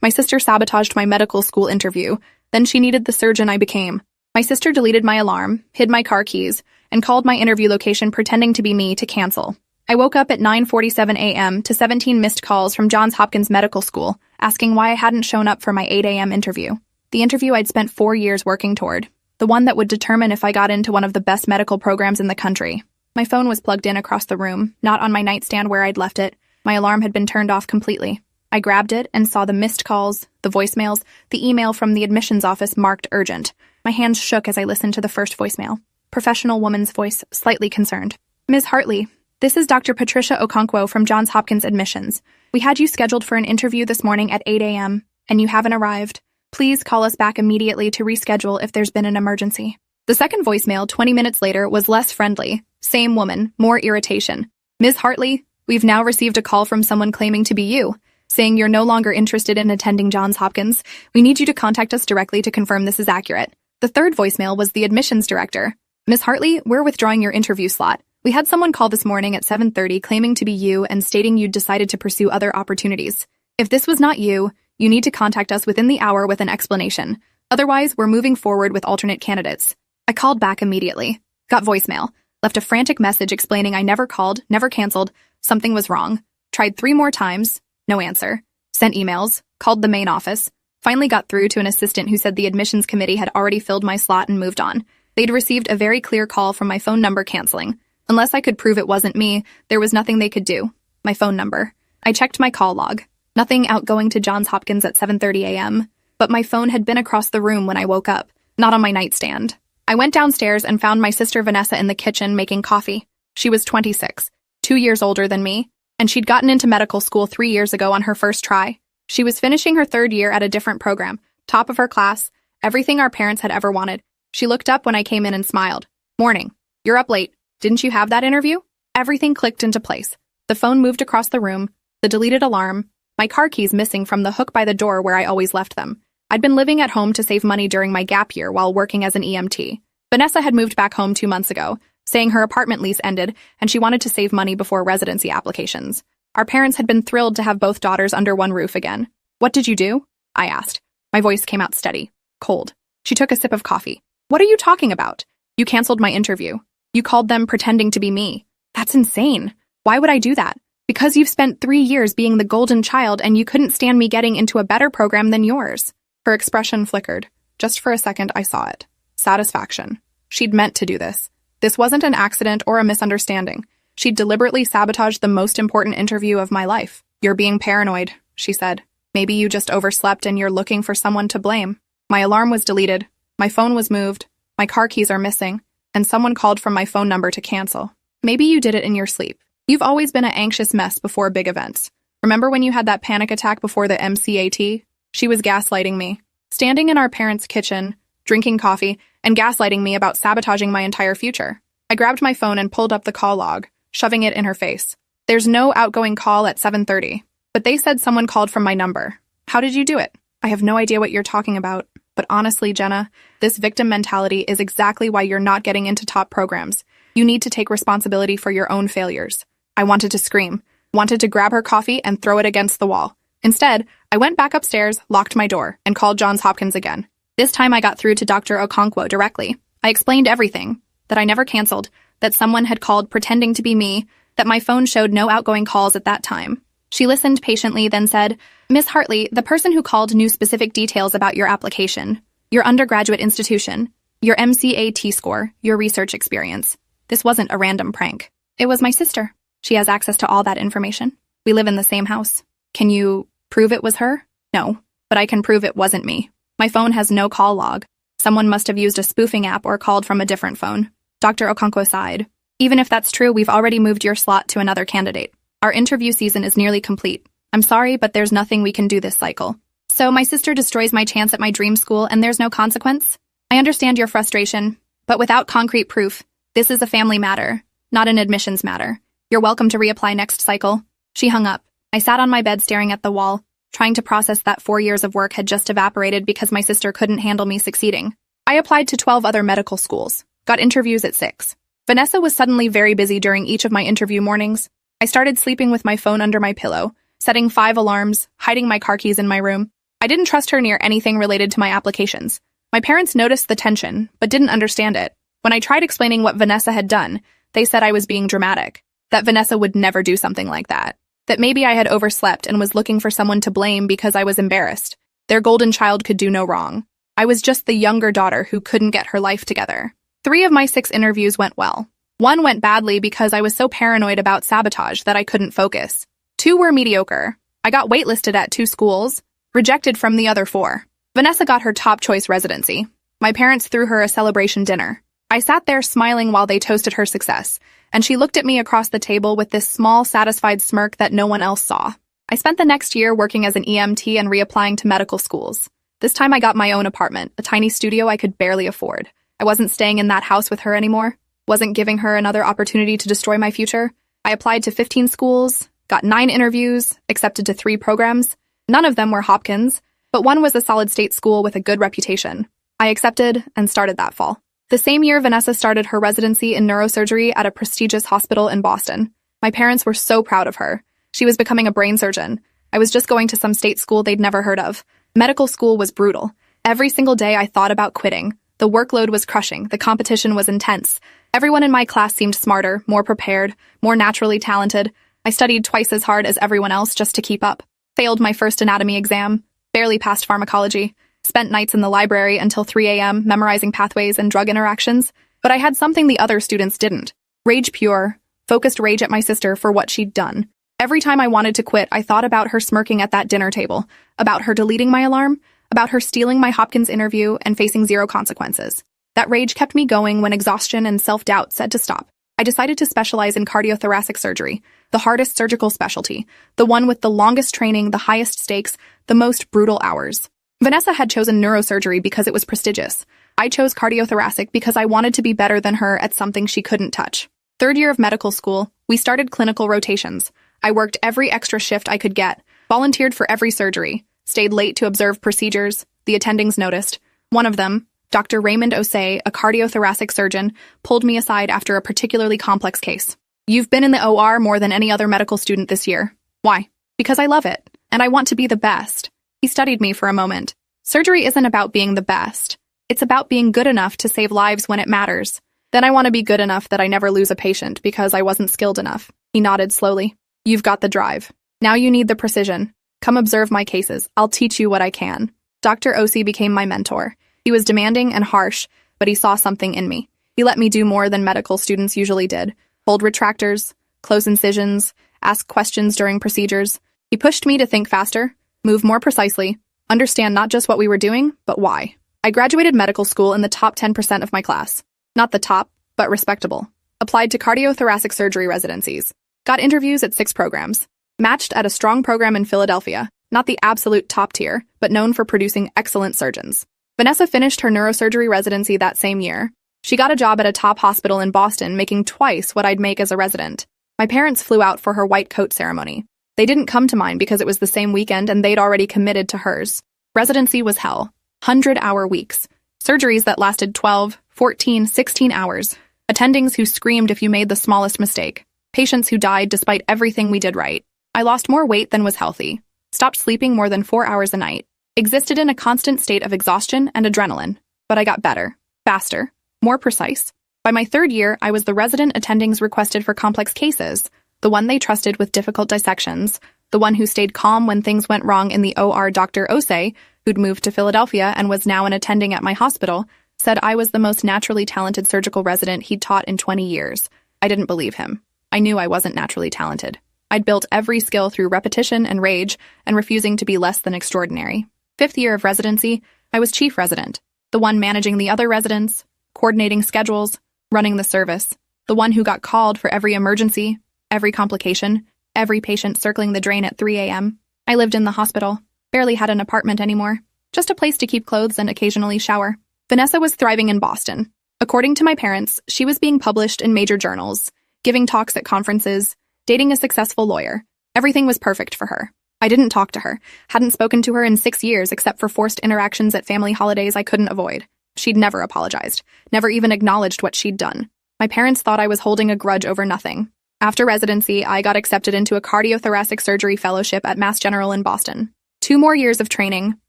My sister sabotaged my medical school interview. Then she needed the surgeon I became. My sister deleted my alarm, hid my car keys, and called my interview location pretending to be me to cancel. I woke up at 9:47 a.m. to 17 missed calls from Johns Hopkins Medical School, asking why I hadn't shown up for my 8 a.m. interview. The interview I'd spent 4 years working toward. The one that would determine if I got into one of the best medical programs in the country. My phone was plugged in across the room, not on my nightstand where I'd left it. My alarm had been turned off completely. I grabbed it and saw the missed calls, the voicemails, the email from the admissions office marked urgent. My hands shook as I listened to the first voicemail. Professional woman's voice, slightly concerned. Ms. Hartley, this is Dr. Patricia Okonkwo from Johns Hopkins Admissions. We had you scheduled for an interview this morning at 8 a.m., and you haven't arrived. Please call us back immediately to reschedule if there's been an emergency. The second voicemail, 20 minutes later, was less friendly. Same woman, more irritation. Ms. Hartley, we've now received a call from someone claiming to be you, saying you're no longer interested in attending Johns Hopkins. We need you to contact us directly to confirm this is accurate. The third voicemail was the admissions director. Ms. Hartley, we're withdrawing your interview slot. We had someone call this morning at 7:30 claiming to be you and stating you'd decided to pursue other opportunities. If this was not you, you need to contact us within the hour with an explanation. Otherwise, we're moving forward with alternate candidates. I called back immediately. Got voicemail. Left a frantic message explaining I never called, never canceled, something was wrong. Tried 3 more times, no answer. Sent emails, called the main office. Finally got through to an assistant who said the admissions committee had already filled my slot and moved on. They'd received a very clear call from my phone number canceling. Unless I could prove it wasn't me, there was nothing they could do. My phone number. I checked my call log. Nothing outgoing to Johns Hopkins at 7:30 a.m., but my phone had been across the room when I woke up, not on my nightstand. I went downstairs and found my sister Vanessa in the kitchen making coffee. She was 26, 2 years older than me, and she'd gotten into medical school 3 years ago on her first try. She was finishing her 3rd year at a different program, top of her class, everything our parents had ever wanted. She looked up when I came in and smiled. Morning. You're up late. Didn't you have that interview? Everything clicked into place. The phone moved across the room, the deleted alarm, my car keys missing from the hook by the door where I always left them. I'd been living at home to save money during my gap year while working as an EMT. Vanessa had moved back home 2 months ago, saying her apartment lease ended and she wanted to save money before residency applications. Our parents had been thrilled to have both daughters under one roof again. What did you do? I asked. My voice came out steady, cold. She took a sip of coffee. What are you talking about? You canceled my interview. You called them pretending to be me. That's insane. Why would I do that? Because you've spent 3 years being the golden child and you couldn't stand me getting into a better program than yours. Her expression flickered. Just for a second, I saw it. Satisfaction. She'd meant to do this. This wasn't an accident or a misunderstanding. She'd deliberately sabotaged the most important interview of my life. You're being paranoid, she said. Maybe you just overslept and you're looking for someone to blame. My alarm was deleted. My phone was moved. My car keys are missing. And someone called from my phone number to cancel. Maybe you did it in your sleep. You've always been an anxious mess before big events. Remember when you had that panic attack before the MCAT? She was gaslighting me. Standing in our parents' kitchen, drinking coffee, and gaslighting me about sabotaging my entire future. I grabbed my phone and pulled up the call log, shoving it in her face. There's no outgoing call at 7:30, but they said someone called from my number. How did you do it? I have no idea what you're talking about. But honestly, Jenna, this victim mentality is exactly why you're not getting into top programs. You need to take responsibility for your own failures. I wanted to scream, wanted to grab her coffee and throw it against the wall. Instead, I went back upstairs, locked my door, and called Johns Hopkins again. This time I got through to Dr. Okonkwo directly. I explained everything, that I never canceled, that someone had called pretending to be me, that my phone showed no outgoing calls at that time. She listened patiently, then said, Miss Hartley, the person who called knew specific details about your application, your undergraduate institution, your MCAT score, your research experience. This wasn't a random prank. It was my sister. She has access to all that information. We live in the same house. Can you prove it was her? No, but I can prove it wasn't me. My phone has no call log. Someone must have used a spoofing app or called from a different phone. Dr. Okonkwo sighed. Even if that's true, we've already moved your slot to another candidate. Our interview season is nearly complete. I'm sorry, but there's nothing we can do this cycle. So my sister destroys my chance at my dream school and there's no consequence? I understand your frustration, but without concrete proof, this is a family matter, not an admissions matter. You're welcome to reapply next cycle. She hung up. I sat on my bed staring at the wall, trying to process that 4 years of work had just evaporated because my sister couldn't handle me succeeding. I applied to 12 other medical schools, got interviews at 6. Vanessa was suddenly very busy during each of my interview mornings. I started sleeping with my phone under my pillow, setting 5 alarms, hiding my car keys in my room. I didn't trust her near anything related to my applications. My parents noticed the tension, but didn't understand it. When I tried explaining what Vanessa had done, they said I was being dramatic, that Vanessa would never do something like that maybe I had overslept and was looking for someone to blame because I was embarrassed. Their golden child could do no wrong. I was just the younger daughter who couldn't get her life together. 3 of my 6 interviews went well. 1 went badly because I was so paranoid about sabotage that I couldn't focus. 2 were mediocre. I got waitlisted at 2 schools, rejected from the other 4. Vanessa got her top choice residency. My parents threw her a celebration dinner. I sat there smiling while they toasted her success, and she looked at me across the table with this small, satisfied smirk that no one else saw. I spent the next year working as an EMT and reapplying to medical schools. This time I got my own apartment, a tiny studio I could barely afford. I wasn't staying in that house with her anymore, wasn't giving her another opportunity to destroy my future. I applied to 15 schools, got 9 interviews, accepted to 3 programs. None of them were Hopkins, but one was a solid-state school with a good reputation. I accepted and started that fall. The same year, Vanessa started her residency in neurosurgery at a prestigious hospital in Boston. My parents were so proud of her. She was becoming a brain surgeon. I was just going to some state school they'd never heard of. Medical school was brutal. Every single day I thought about quitting. The workload was crushing. The competition was intense. Everyone in my class seemed smarter, more prepared, more naturally talented. I studied twice as hard as everyone else just to keep up. Failed my first anatomy exam. Barely passed pharmacology. Spent nights in the library until 3 a.m. memorizing pathways and drug interactions. But I had something the other students didn't. Rage pure. Focused rage at my sister for what she'd done. Every time I wanted to quit, I thought about her smirking at that dinner table, about her deleting my alarm, about her stealing my Hopkins interview and facing 0 consequences. That rage kept me going when exhaustion and self-doubt said to stop. I decided to specialize in cardiothoracic surgery, the hardest surgical specialty, the one with the longest training, the highest stakes, the most brutal hours. Vanessa had chosen neurosurgery because it was prestigious. I chose cardiothoracic because I wanted to be better than her at something she couldn't touch. 3rd year of medical school, we started clinical rotations. I worked every extra shift I could get, volunteered for every surgery, stayed late to observe procedures. The attendings noticed. One of them, Dr. Raymond Osei, a cardiothoracic surgeon, pulled me aside after a particularly complex case. "You've been in the OR more than any other medical student this year." "Why?" "Because I love it, and I want to be the best." He studied me for a moment. "Surgery isn't about being the best. It's about being good enough to save lives when it matters. Then I want to be good enough that I never lose a patient because I wasn't skilled enough." He nodded slowly. "You've got the drive. Now you need the precision. Come observe my cases. I'll teach you what I can." Dr. Osei became my mentor. He was demanding and harsh, but he saw something in me. He let me do more than medical students usually did. Hold retractors, close incisions, ask questions during procedures. He pushed me to think faster, move more precisely, understand not just what we were doing, but why. I graduated medical school in the top 10% of my class. Not the top, but respectable. Applied to cardiothoracic surgery residencies. Got interviews at 6 programs. Matched at a strong program in Philadelphia, not the absolute top tier, but known for producing excellent surgeons. Vanessa finished her neurosurgery residency that same year. She got a job at a top hospital in Boston, making twice what I'd make as a resident. My parents flew out for her white coat ceremony. They didn't come to mine because it was the same weekend and they'd already committed to hers. Residency was hell. 100-hour weeks. Surgeries that lasted 12, 14, 16 hours. Attendings who screamed if you made the smallest mistake. Patients who died despite everything we did right. I lost more weight than was healthy. Stopped sleeping more than 4 hours a night. Existed in a constant state of exhaustion and adrenaline. But I got better. Faster. More precise. By my 3rd year, I was the resident attendings requested for complex cases. The one they trusted with difficult dissections, the one who stayed calm when things went wrong in the OR. Dr. Osei, who'd moved to Philadelphia and was now an attending at my hospital, said I was the most naturally talented surgical resident he'd taught in 20 years. I didn't believe him. I knew I wasn't naturally talented. I'd built every skill through repetition and rage and refusing to be less than extraordinary. 5th year of residency, I was chief resident, the one managing the other residents, coordinating schedules, running the service, the one who got called for every emergency, every complication, every patient circling the drain at 3 a.m. I lived in the hospital, barely had an apartment anymore, just a place to keep clothes and occasionally shower. Vanessa was thriving in Boston. According to my parents, she was being published in major journals, giving talks at conferences, dating a successful lawyer. Everything was perfect for her. I didn't talk to her, hadn't spoken to her in 6 years except for forced interactions at family holidays I couldn't avoid. She'd never apologized, never even acknowledged what she'd done. My parents thought I was holding a grudge over nothing. After residency, I got accepted into a cardiothoracic surgery fellowship at Mass General in Boston. 2 more years of training,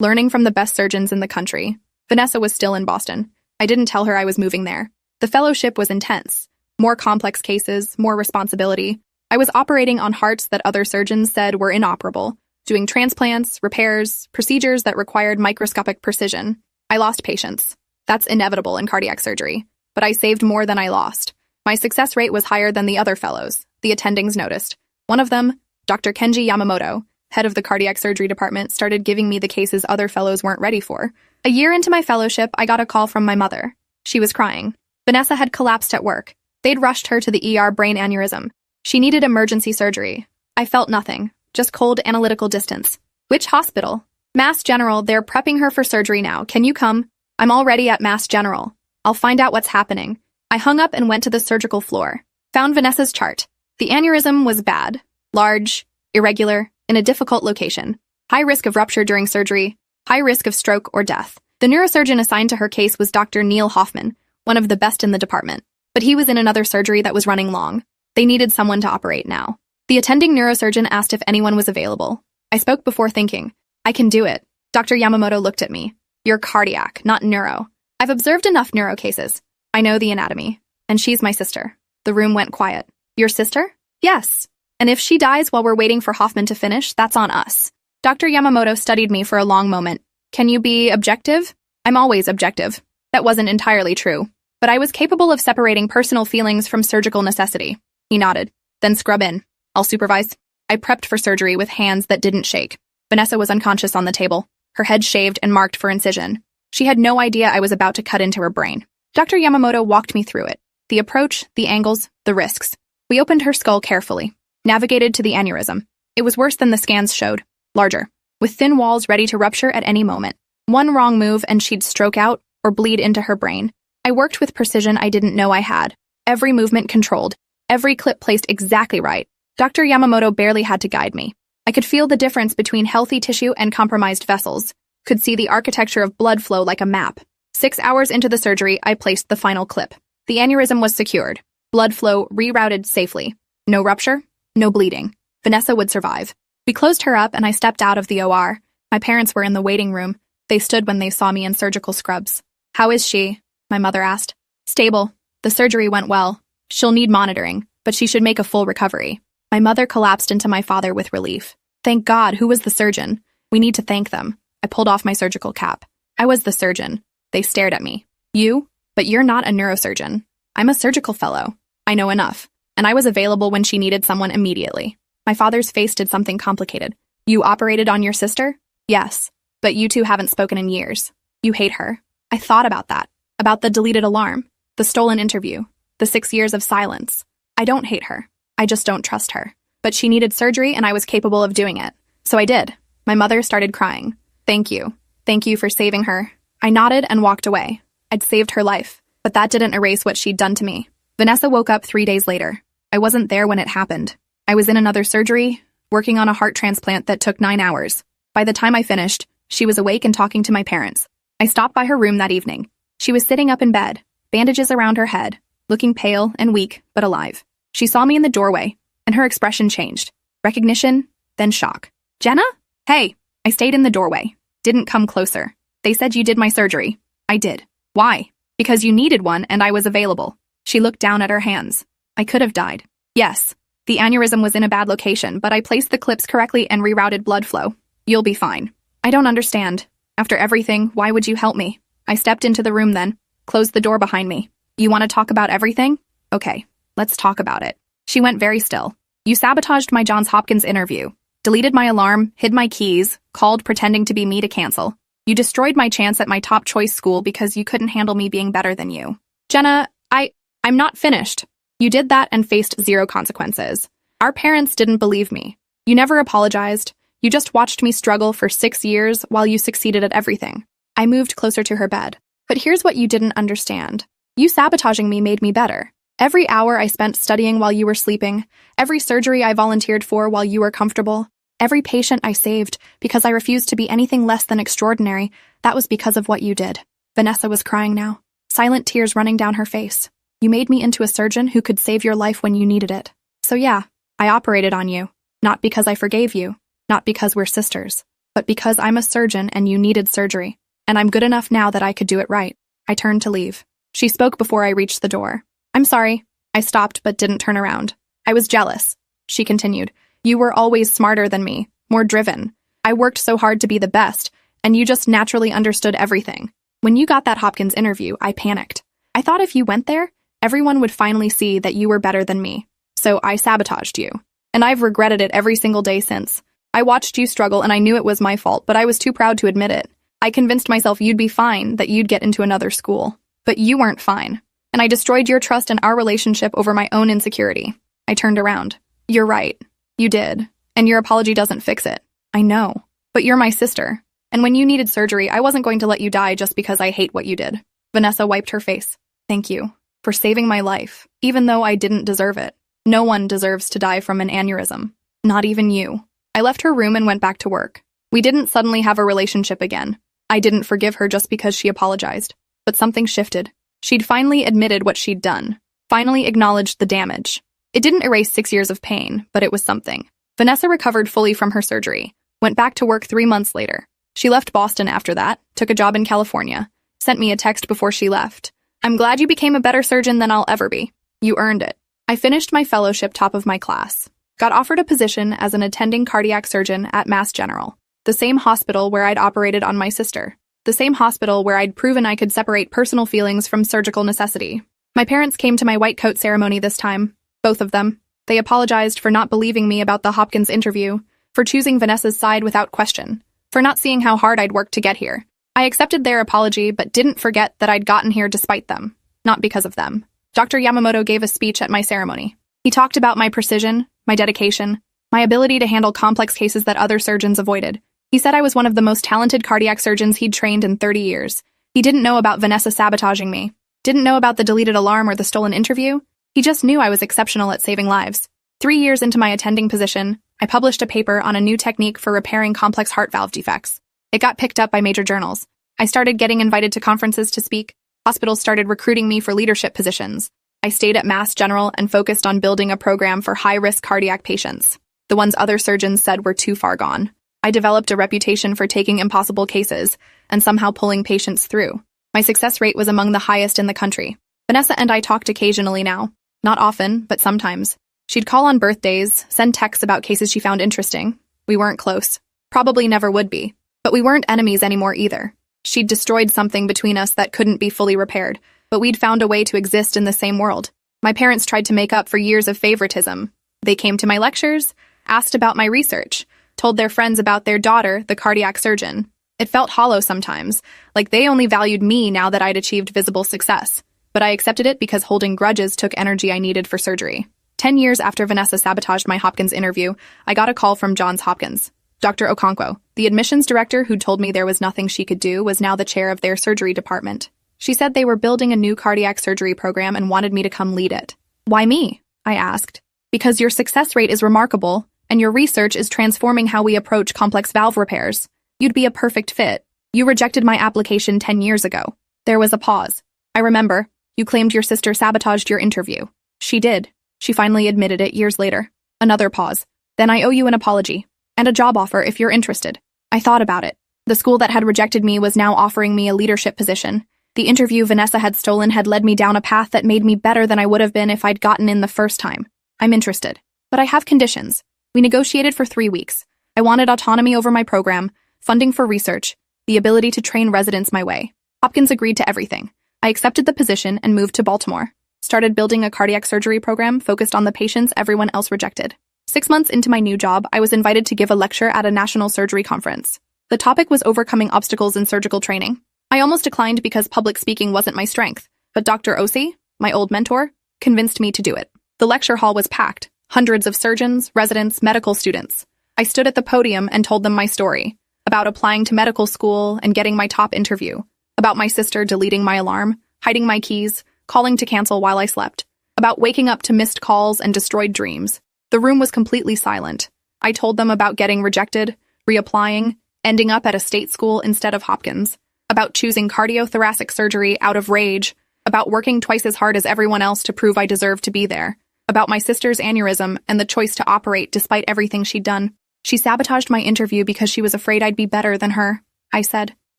learning from the best surgeons in the country. Vanessa was still in Boston. I didn't tell her I was moving there. The fellowship was intense. More complex cases, more responsibility. I was operating on hearts that other surgeons said were inoperable, doing transplants, repairs, procedures that required microscopic precision. I lost patients. That's inevitable in cardiac surgery. But I saved more than I lost. My success rate was higher than the other fellows, the attendings noticed. One of them, Dr. Kenji Yamamoto, head of the cardiac surgery department, started giving me the cases other fellows weren't ready for. A year into my fellowship, I got a call from my mother. She was crying. Vanessa had collapsed at work. They'd rushed her to the ER brain aneurysm. She needed emergency surgery. I felt nothing, just cold analytical distance. Which hospital? Mass General, they're prepping her for surgery now. Can you come? I'm already at Mass General. I'll find out what's happening. I hung up and went to the surgical floor. Found Vanessa's chart. The aneurysm was bad, large, irregular, in a difficult location. High risk of rupture during surgery, high risk of stroke or death. The neurosurgeon assigned to her case was Dr. Neil Hoffman, one of the best in the department. But he was in another surgery that was running long. They needed someone to operate now. The attending neurosurgeon asked if anyone was available. I spoke before thinking, I can do it. Dr. Yamamoto looked at me. You're cardiac, not neuro. I've observed enough neuro cases. I know the anatomy. And she's my sister. The room went quiet. Your sister? Yes. And if she dies while we're waiting for Hoffman to finish, that's on us. Dr. Yamamoto studied me for a long moment. Can you be objective? I'm always objective. That wasn't entirely true. But I was capable of separating personal feelings from surgical necessity. He nodded. Then scrub in. I'll supervise. I prepped for surgery with hands that didn't shake. Vanessa was unconscious on the table, her head shaved and marked for incision. She had no idea I was about to cut into her brain. Dr. Yamamoto walked me through it. The approach, the angles, the risks. We opened her skull carefully, navigated to the aneurysm. It was worse than the scans showed, larger, with thin walls ready to rupture at any moment. One wrong move and she'd stroke out or bleed into her brain. I worked with precision I didn't know I had. Every movement controlled, every clip placed exactly right. Dr. Yamamoto barely had to guide me. I could feel the difference between healthy tissue and compromised vessels, could see the architecture of blood flow like a map. 6 hours into the surgery, I placed the final clip. The aneurysm was secured. Blood flow rerouted safely. No rupture, no bleeding. Vanessa would survive. We closed her up and I stepped out of the OR. My parents were in the waiting room. They stood when they saw me in surgical scrubs. How is she? My mother asked. Stable. The surgery went well. She'll need monitoring, but she should make a full recovery. My mother collapsed into my father with relief. Thank God, who was the surgeon? We need to thank them. I pulled off my surgical cap. I was the surgeon. They stared at me. You? But you're not a neurosurgeon. I'm a surgical fellow. I know enough. And I was available when she needed someone immediately. My father's face did something complicated. You operated on your sister? Yes. But you two haven't spoken in years. You hate her. I thought about that. About the deleted alarm. The stolen interview. The 6 years of silence. I don't hate her. I just don't trust her. But she needed surgery and I was capable of doing it. So I did. My mother started crying. Thank you. Thank you for saving her. I nodded and walked away. I'd saved her life. But that didn't erase what she'd done to me. Vanessa woke up 3 days later. I wasn't there when it happened. I was in another surgery, working on a heart transplant that took 9 hours. By the time I finished, she was awake and talking to my parents. I stopped by her room that evening. She was sitting up in bed, bandages around her head, looking pale and weak, but alive. She saw me in the doorway, and her expression changed. Recognition, then shock. Jenna? Hey, I stayed in the doorway. Didn't come closer. They said you did my surgery. I did. Why? Because you needed one and I was available. She looked down at her hands. I could have died. Yes. The aneurysm was in a bad location, but I placed the clips correctly and rerouted blood flow. You'll be fine. I don't understand. After everything, why would you help me? I stepped into the room then, closed the door behind me. You want to talk about everything? Okay, let's talk about it. She went very still. You sabotaged my Johns Hopkins interview, deleted my alarm, hid my keys, called pretending to be me to cancel. You destroyed my chance at my top choice school because you couldn't handle me being better than you. Jenna, I'm not finished. You did that and faced 0 consequences. Our parents didn't believe me. You never apologized. You just watched me struggle for 6 years while you succeeded at everything. I moved closer to her bed. But here's what you didn't understand. You sabotaging me made me better. Every hour I spent studying while you were sleeping, every surgery I volunteered for while you were comfortable, every patient I saved because I refused to be anything less than extraordinary, that was because of what you did. Vanessa was crying now, silent tears running down her face. You made me into a surgeon who could save your life when you needed it. So yeah, I operated on you. Not because I forgave you, not because we're sisters, but because I'm a surgeon and you needed surgery, and I'm good enough now that I could do it right. I turned to leave. She spoke before I reached the door. I'm sorry. I stopped but didn't turn around. I was jealous. She continued. You were always smarter than me, more driven. I worked so hard to be the best, and you just naturally understood everything. When you got that Hopkins interview, I panicked. I thought if you went there, everyone would finally see that you were better than me. So I sabotaged you. And I've regretted it every single day since. I watched you struggle and I knew it was my fault, but I was too proud to admit it. I convinced myself you'd be fine, that you'd get into another school. But you weren't fine. And I destroyed your trust in our relationship over my own insecurity. I turned around. You're right. You did. And your apology doesn't fix it. I know. But you're my sister. And when you needed surgery, I wasn't going to let you die just because I hate what you did. Vanessa wiped her face. Thank you for saving my life, even though I didn't deserve it. No one deserves to die from an aneurysm. Not even you. I left her room and went back to work. We didn't suddenly have a relationship again. I didn't forgive her just because she apologized. But something shifted. She'd finally admitted what she'd done. Finally acknowledged the damage. It didn't erase 6 years of pain, but it was something. Vanessa recovered fully from her surgery. Went back to work 3 months later. She left Boston after that, took a job in California. Sent me a text before she left. I'm glad you became a better surgeon than I'll ever be. You earned it. I finished my fellowship top of my class. Got offered a position as an attending cardiac surgeon at Mass General, the same hospital where I'd operated on my sister, the same hospital where I'd proven I could separate personal feelings from surgical necessity. My parents came to my white coat ceremony this time, both of them. They apologized for not believing me about the Hopkins interview, for choosing Vanessa's side without question, for not seeing how hard I'd worked to get here. I accepted their apology but didn't forget that I'd gotten here despite them, not because of them. Dr. Yamamoto gave a speech at my ceremony. He talked about my precision, my dedication, my ability to handle complex cases that other surgeons avoided. He said I was one of the most talented cardiac surgeons he'd trained in 30 years. He didn't know about Vanessa sabotaging me, didn't know about the deleted alarm or the stolen interview. He just knew I was exceptional at saving lives. 3 years into my attending position, I published a paper on a new technique for repairing complex heart valve defects. It got picked up by major journals. I started getting invited to conferences to speak. Hospitals started recruiting me for leadership positions. I stayed at Mass General and focused on building a program for high-risk cardiac patients, the ones other surgeons said were too far gone. I developed a reputation for taking impossible cases and somehow pulling patients through. My success rate was among the highest in the country. Vanessa and I talked occasionally now. Not often, but sometimes. She'd call on birthdays, send texts about cases she found interesting. We weren't close. Probably never would be. But we weren't enemies anymore either. She'd destroyed something between us that couldn't be fully repaired, but we'd found a way to exist in the same world. My parents tried to make up for years of favoritism. They came to my lectures, asked about my research, told their friends about their daughter, the cardiac surgeon. It felt hollow sometimes, like they only valued me now that I'd achieved visible success. But I accepted it because holding grudges took energy I needed for surgery. 10 years after Vanessa sabotaged my Hopkins interview, I got a call from Johns Hopkins. Dr. Okonkwo, the admissions director who told me there was nothing she could do, was now the chair of their surgery department. She said they were building a new cardiac surgery program and wanted me to come lead it. Why me? I asked. Because your success rate is remarkable, and your research is transforming how we approach complex valve repairs. You'd be a perfect fit. You rejected my application 10 years ago. There was a pause. I remember. You claimed your sister sabotaged your interview. She did. She finally admitted it years later. Another pause. Then I owe you an apology. And a job offer if you're interested. I thought about it. The school that had rejected me was now offering me a leadership position. The interview Vanessa had stolen had led me down a path that made me better than I would have been if I'd gotten in the first time. I'm interested. But I have conditions. We negotiated for 3 weeks. I wanted autonomy over my program, funding for research, the ability to train residents my way. Hopkins agreed to everything. I accepted the position and moved to Baltimore. Started building a cardiac surgery program focused on the patients everyone else rejected. 6 months into my new job, I was invited to give a lecture at a national surgery conference. The topic was overcoming obstacles in surgical training. I almost declined because public speaking wasn't my strength, but Dr. Osi, my old mentor, convinced me to do it. The lecture hall was packed, hundreds of surgeons, residents, medical students. I stood at the podium and told them my story, about applying to medical school and getting my top interview, about my sister deleting my alarm, hiding my keys, calling to cancel while I slept, about waking up to missed calls and destroyed dreams. The room was completely silent. I told them about getting rejected, reapplying, ending up at a state school instead of Hopkins, about choosing cardiothoracic surgery out of rage, about working twice as hard as everyone else to prove I deserved to be there, about my sister's aneurysm and the choice to operate despite everything she'd done. She sabotaged my interview because she was afraid I'd be better than her, I said.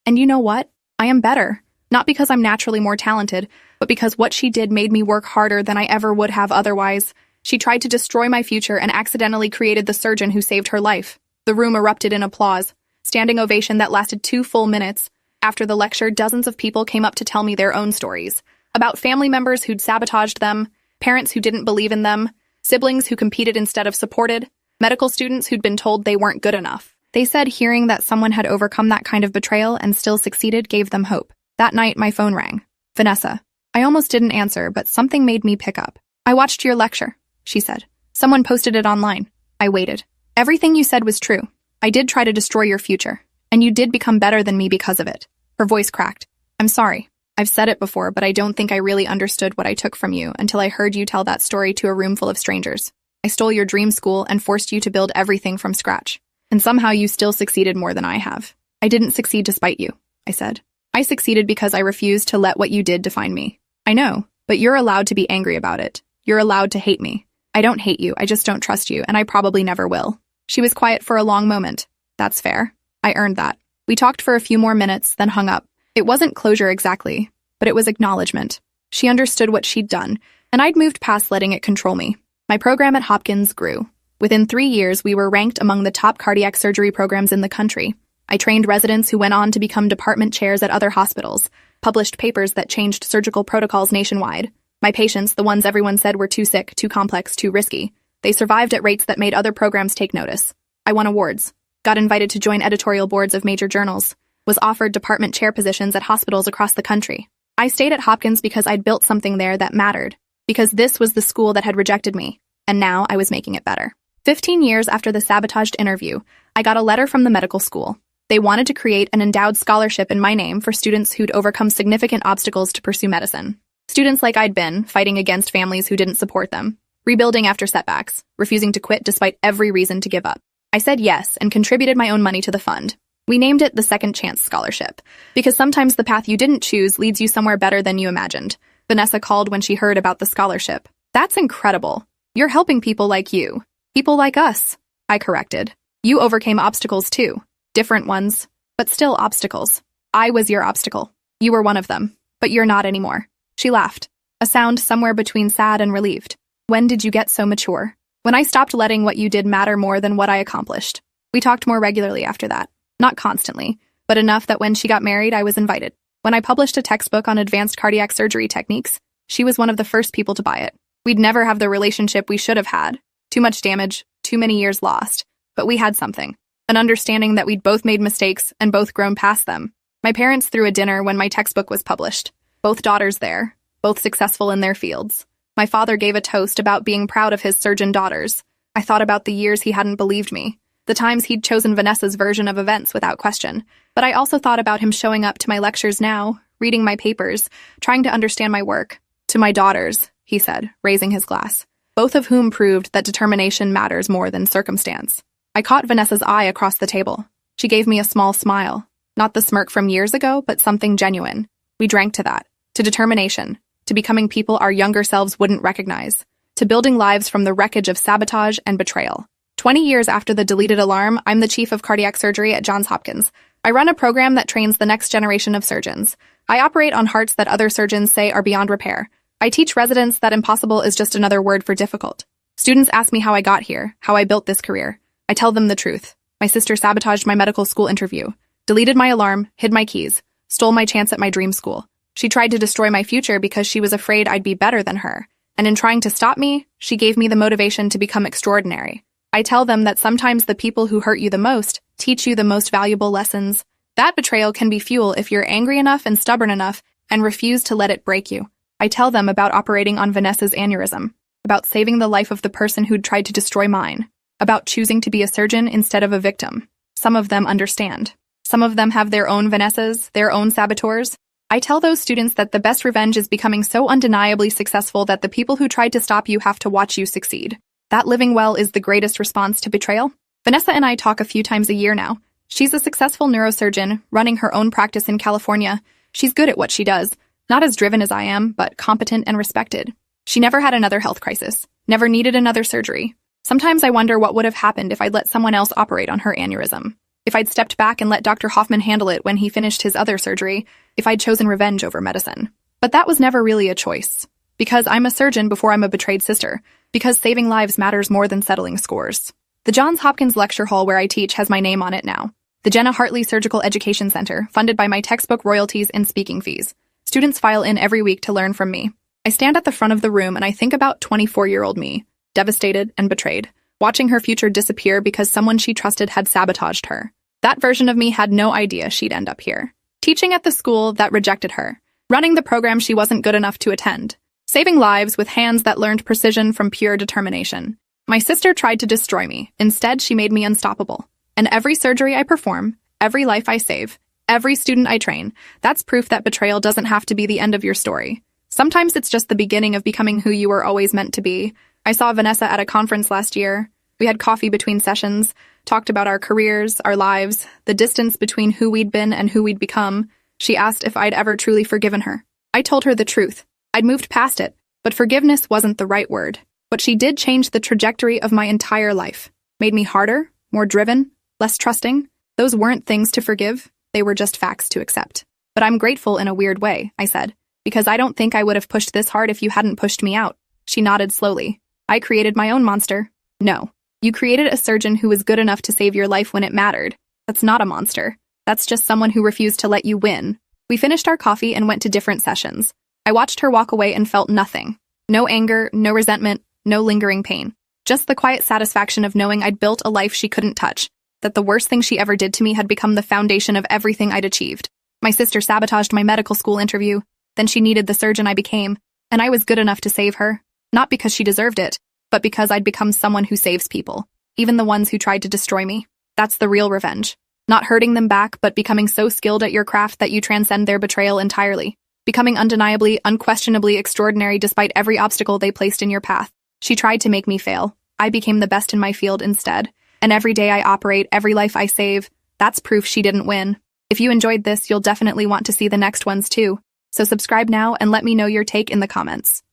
And you know what? I am better. Not because I'm naturally more talented, but because what she did made me work harder than I ever would have otherwise. She tried to destroy my future and accidentally created the surgeon who saved her life. The room erupted in applause, standing ovation that lasted 2 full minutes. After the lecture, dozens of people came up to tell me their own stories. About family members who'd sabotaged them, parents who didn't believe in them, siblings who competed instead of supported, medical students who'd been told they weren't good enough. They said hearing that someone had overcome that kind of betrayal and still succeeded gave them hope. That night, my phone rang. Vanessa. I almost didn't answer, but something made me pick up. I watched your lecture, she said. Someone posted it online. I waited. Everything you said was true. I did try to destroy your future, and you did become better than me because of it. Her voice cracked. I'm sorry. I've said it before, but I don't think I really understood what I took from you until I heard you tell that story to a room full of strangers. I stole your dream school and forced you to build everything from scratch. And somehow you still succeeded more than I have. I didn't succeed to spite you, I said. I succeeded because I refused to let what you did define me. I know, but you're allowed to be angry about it. You're allowed to hate me. I don't hate you, I just don't trust you, and I probably never will. She was quiet for a long moment. That's fair. I earned that. We talked for a few more minutes, then hung up. It wasn't closure exactly, but it was acknowledgement. She understood what she'd done, and I'd moved past letting it control me. My program at Hopkins grew. Within 3 years, we were ranked among the top cardiac surgery programs in the country. I trained residents who went on to become department chairs at other hospitals, published papers that changed surgical protocols nationwide. My patients, the ones everyone said were too sick, too complex, too risky, they survived at rates that made other programs take notice. I won awards, got invited to join editorial boards of major journals, was offered department chair positions at hospitals across the country. I stayed at Hopkins because I'd built something there that mattered, because this was the school that had rejected me, and now I was making it better. 15 years after the sabotaged interview, I got a letter from the medical school. They wanted to create an endowed scholarship in my name for students who'd overcome significant obstacles to pursue medicine. Students like I'd been, fighting against families who didn't support them, rebuilding after setbacks, refusing to quit despite every reason to give up. I said yes and contributed my own money to the fund. We named it the Second Chance Scholarship, because sometimes the path you didn't choose leads you somewhere better than you imagined. Vanessa called when she heard about the scholarship. That's incredible. You're helping people like you. People like us, I corrected. You overcame obstacles too. Different ones, but still obstacles. I was your obstacle. You were one of them, but you're not anymore. She laughed, a sound somewhere between sad and relieved. When did you get so mature? When I stopped letting what you did matter more than what I accomplished. We talked more regularly after that. Not constantly, but enough that when she got married, I was invited. When I published a textbook on advanced cardiac surgery techniques, she was one of the first people to buy it. We'd never have the relationship we should have had. Too much damage, too many years lost. But we had something. An understanding that we'd both made mistakes and both grown past them. My parents threw a dinner when my textbook was published. Both daughters there, both successful in their fields. My father gave a toast about being proud of his surgeon daughters. I thought about the years he hadn't believed me, the times he'd chosen Vanessa's version of events without question. But I also thought about him showing up to my lectures now, reading my papers, trying to understand my work. To my daughters, he said, raising his glass, both of whom proved that determination matters more than circumstance. I caught Vanessa's eye across the table. She gave me a small smile. Not the smirk from years ago, but something genuine. We drank to that. To determination. To becoming people our younger selves wouldn't recognize. To building lives from the wreckage of sabotage and betrayal. 20 years after the deleted alarm, I'm the chief of cardiac surgery at Johns Hopkins. I run a program that trains the next generation of surgeons. I operate on hearts that other surgeons say are beyond repair. I teach residents that impossible is just another word for difficult. Students ask me how I got here, how I built this career. I tell them the truth. My sister sabotaged my medical school interview, deleted my alarm, hid my keys, stole my chance at my dream school. She tried to destroy my future because she was afraid I'd be better than her. And in trying to stop me, she gave me the motivation to become extraordinary. I tell them that sometimes the people who hurt you the most teach you the most valuable lessons. That betrayal can be fuel if you're angry enough and stubborn enough and refuse to let it break you. I tell them about operating on Vanessa's aneurysm, about saving the life of the person who'd tried to destroy mine, about choosing to be a surgeon instead of a victim. Some of them understand. Some of them have their own Vanessas, their own saboteurs. I tell those students that the best revenge is becoming so undeniably successful that the people who tried to stop you have to watch you succeed. That living well is the greatest response to betrayal. Vanessa and I talk a few times a year now. She's a successful neurosurgeon, running her own practice in California. She's good at what she does, not as driven as I am, but competent and respected. She never had another health crisis, never needed another surgery. Sometimes I wonder what would have happened if I'd let someone else operate on her aneurysm. If I'd stepped back and let Dr. Hoffman handle it when he finished his other surgery, if I'd chosen revenge over medicine. But that was never really a choice. Because I'm a surgeon before I'm a betrayed sister. Because saving lives matters more than settling scores. The Johns Hopkins Lecture Hall where I teach has my name on it now. The Jenna Hartley Surgical Education Center, funded by my textbook royalties and speaking fees. Students file in every week to learn from me. I stand at the front of the room and I think about 24-year-old me, devastated and betrayed, watching her future disappear because someone she trusted had sabotaged her. That version of me had no idea she'd end up here. Teaching at the school that rejected her. Running the program she wasn't good enough to attend. Saving lives with hands that learned precision from pure determination. My sister tried to destroy me. Instead, she made me unstoppable. And every surgery I perform, every life I save, every student I train, that's proof that betrayal doesn't have to be the end of your story. Sometimes it's just the beginning of becoming who you were always meant to be. I saw Vanessa at a conference last year. We had coffee between sessions, talked about our careers, our lives, the distance between who we'd been and who we'd become. She asked if I'd ever truly forgiven her. I told her the truth. I'd moved past it, but forgiveness wasn't the right word. But she did change the trajectory of my entire life. Made me harder, more driven, less trusting. Those weren't things to forgive. They were just facts to accept. But I'm grateful in a weird way, I said, because I don't think I would have pushed this hard if you hadn't pushed me out. She nodded slowly. I created my own monster. No. You created a surgeon who was good enough to save your life when it mattered. That's not a monster. That's just someone who refused to let you win. We finished our coffee and went to different sessions. I watched her walk away and felt nothing. No anger, no resentment, no lingering pain. Just the quiet satisfaction of knowing I'd built a life she couldn't touch. That the worst thing she ever did to me had become the foundation of everything I'd achieved. My sister sabotaged my medical school interview. Then she needed the surgeon I became. And I was good enough to save her. Not because she deserved it, but because I'd become someone who saves people. Even the ones who tried to destroy me. That's the real revenge. Not hurting them back, but becoming so skilled at your craft that you transcend their betrayal entirely. Becoming undeniably, unquestionably extraordinary despite every obstacle they placed in your path. She tried to make me fail. I became the best in my field instead. And every day I operate, every life I save, that's proof she didn't win. If you enjoyed this, you'll definitely want to see the next ones too. So subscribe now and let me know your take in the comments.